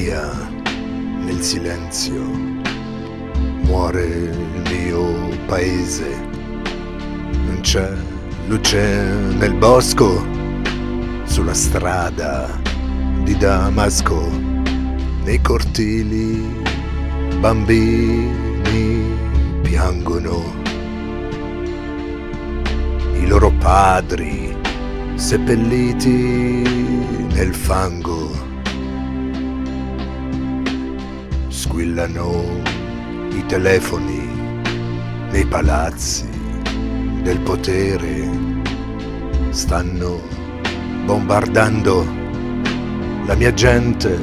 Siria, nel silenzio, muore il mio paese. Non c'è luce nel bosco, sulla strada di Damasco, nei cortili bambini piangono, i loro padri seppelliti nel fango. Squillano i telefoni nei palazzi del potere, stanno bombardando la mia gente,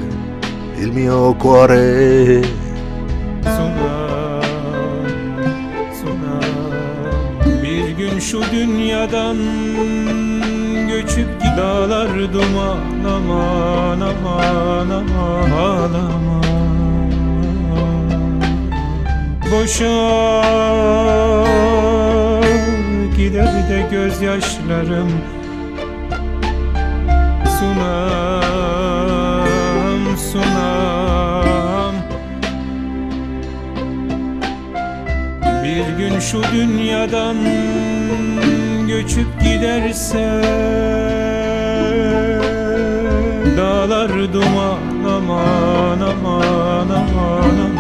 il mio cuore. Bir gün şu dünyadan göçüp dağlar duman, aman aman aman ağlama. Boşa gider de gözyaşlarım, sunam sunam. Bir gün şu dünyadan göçüp giderse dağlar duman, aman aman aman aman.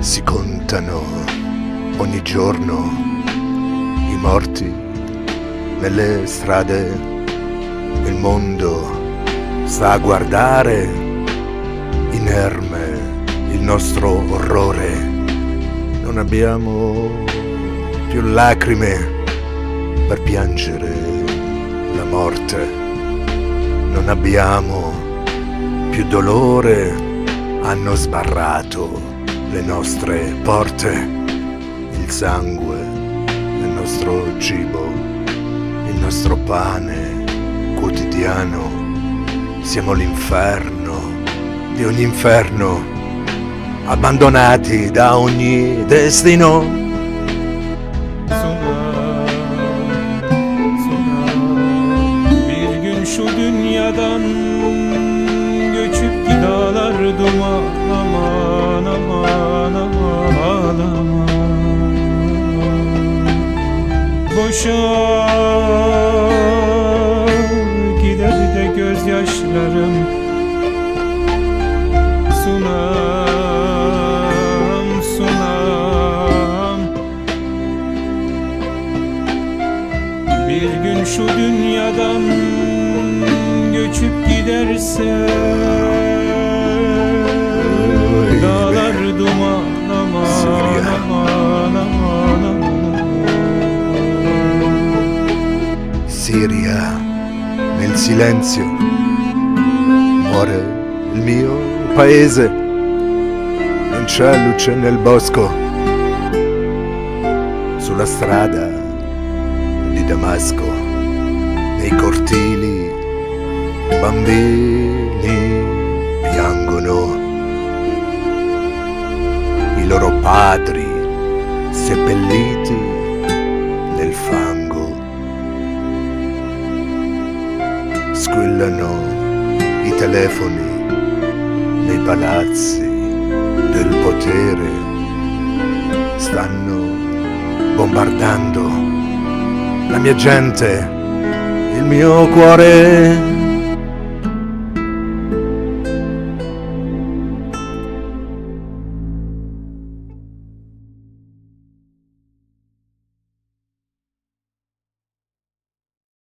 Si contano ogni giorno i morti nelle strade, il mondo sta a guardare inerme il nostro orrore. Non abbiamo più lacrime per piangere la morte, non abbiamo più dolore, hanno sbarrato le nostre porte, il sangue, il nostro cibo, il nostro pane quotidiano. Siamo l'inferno di ogni inferno, abbandonati da ogni destino. Bir gün şu dünyadan göçüp dağlar duman, aman aman aman ağlama. Boşa gider de gözyaşlarım, sunam sunam. Bir gün şu dünyadan göçüp giderse dağlar duman, aman aman aman aman. Siria, nel silenzio, muore il mio paese. Non c'è luce nel bosco, sulla strada di Damasco, nei cortili bambini piangono, i loro padri seppelliti nel fango. Squillano i telefoni nei palazzi del potere, stanno bombardando la mia gente, il mio cuore.